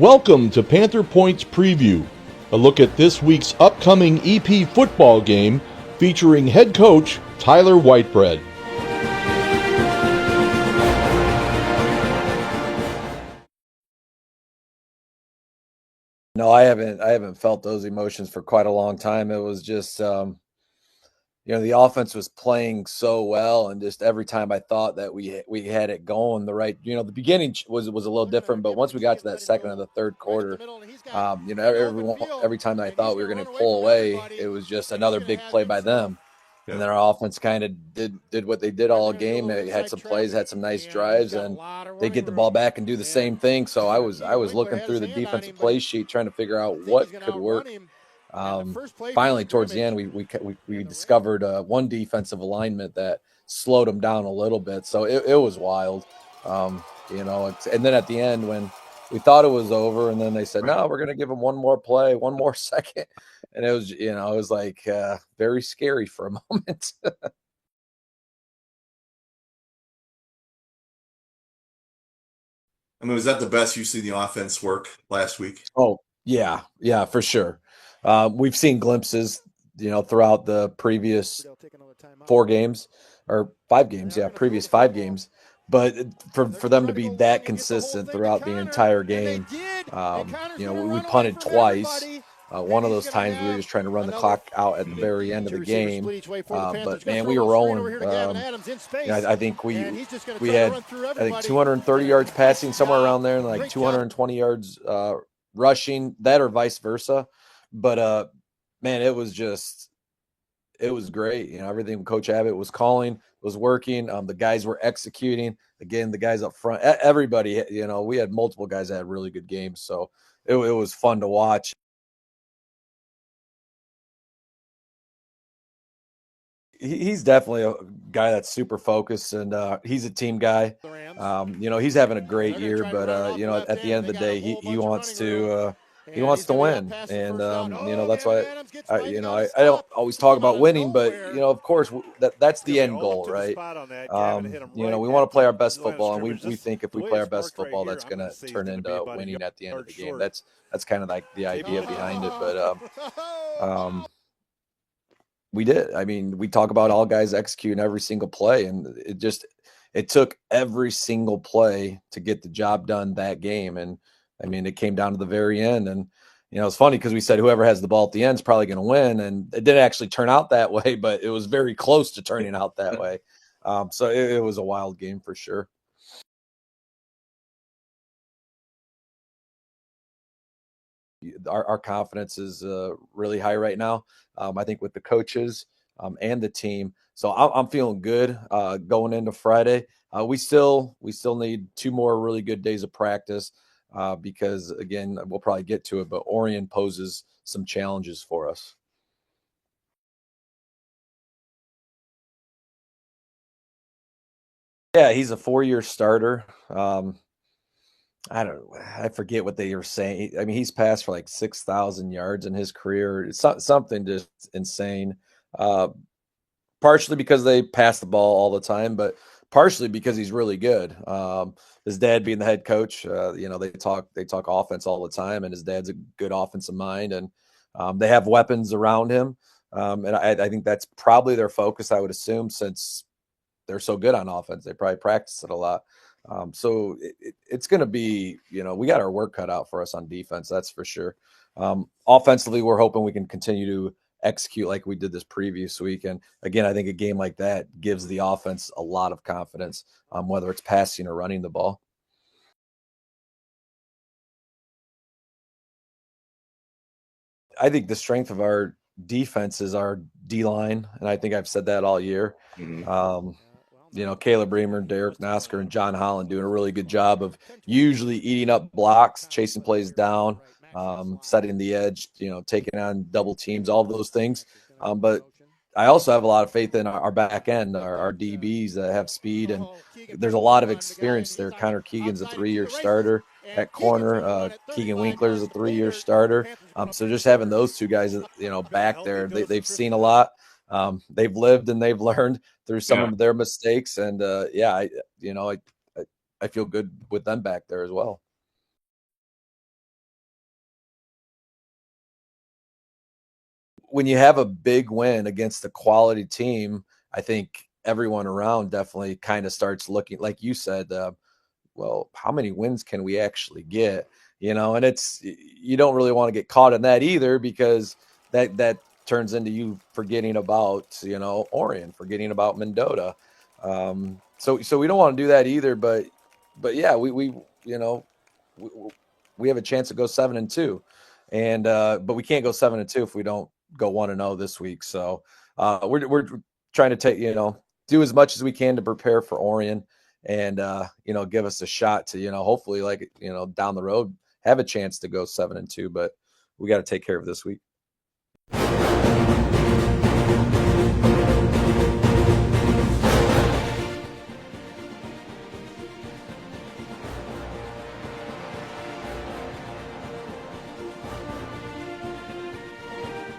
Welcome to Panther Points Preview, a look at this week's upcoming EP football game featuring head coach Tyler Whitebread. No, I haven't felt those emotions for quite a long time. It was just, the offense was playing so well, and just every time I thought that we had it going the right, the beginning was a little different, but once we got to that second and the third quarter, every time that I thought we were going to pull away, it was just another big play by them. And then our offense kind of did what they did all game. They had some plays, had some nice drives, and they get the ball back and do the same thing. So I was looking through the defensive play sheet trying to figure out what could work. Finally, towards the end, we discovered one defensive alignment that slowed them down a little bit. So it was wild, and then at the end when we thought it was over, and then they said, no, we're going to give them one more play, one more second. And it was like very scary for a moment. I mean, was that the best you've seen the offense work last week? Oh, yeah, for sure. We've seen glimpses, throughout the previous 4 games or 5 games. Yeah, previous 5 games. But for them to be that consistent throughout the entire game, we punted twice. One of those times we were just trying to run the clock out at the very end of the game. But man, we were rolling. I think we had 230 yards passing, somewhere around there, and like 220 yards rushing, that or vice versa. But man, it was great. Everything Coach Abbott was calling was working. The guys were executing. Again, the guys up front, everybody. We had multiple guys that had really good games, so it was fun to watch. He's definitely a guy that's super focused, and he's a team guy. He's having a great year, but at the end of the day, he wants to win, and that's why I don't always talk about winning, but of course that's the end goal, right? We want to play our best football, and we think if we play our best football, that's going to turn into winning at the end of the game. That's kind of like the idea behind it, but we did. I mean, we talk about all guys executing every single play, and it took every single play to get the job done that game. And I mean, it came down to the very end. And it's funny because we said whoever has the ball at the end is probably going to win, and it didn't actually turn out that way, but it was very close to turning out that way. So it was a wild game for sure. Our confidence is really high right now. I think with the coaches and the team. So I'm feeling good going into Friday. We still need 2 more really good days of practice because, again, we'll probably get to it, but Orion poses some challenges for us. Yeah, he's a 4-year starter. I forget what they were saying. I mean, he's passed for like 6,000 yards in his career. It's something just insane. Uh, Partially because they pass the ball all the time, but partially because he's really good. His dad being the head coach, they talk offense all the time, and his dad's a good offensive mind, and they have weapons around him. And I think that's probably their focus, I would assume, since they're so good on offense. They probably practice it a lot. So it's going to be, we got our work cut out for us on defense. That's for sure. Offensively, we're hoping we can continue to execute like we did this previous week. And again, I think a game like that gives the offense a lot of confidence, whether it's passing or running the ball. I think the strength of our defense is our D line. And I think I've said that all year. Caleb Reamer, Derek Nosker, and John Holland doing a really good job of usually eating up blocks, chasing plays down, setting the edge, taking on double teams, all of those things. But I also have a lot of faith in our back end, our DBs that have speed, and there's a lot of experience there. Connor Keegan's a 3-year starter at corner. Keegan Winkler's a 3-year starter. So just having those two guys, back there, they've seen a lot. They've lived and they've learned through some of their mistakes, and I feel good with them back there as well. when you have a big win against a quality team, I think everyone around definitely kind of starts looking, like you said, well, how many wins can we actually get? And you don't really want to get caught in that either, because that turns into you forgetting about, Orion, forgetting about Mendota. So we don't want to do that either, but yeah, you know, we, we have a chance to go 7-2, and but we can't go 7-2 if we don't go 1-0 this week. So we're trying to do as much as we can to prepare for Orion, and give us a shot to hopefully, like, down the road have a chance to go 7-2. But we got to take care of this week.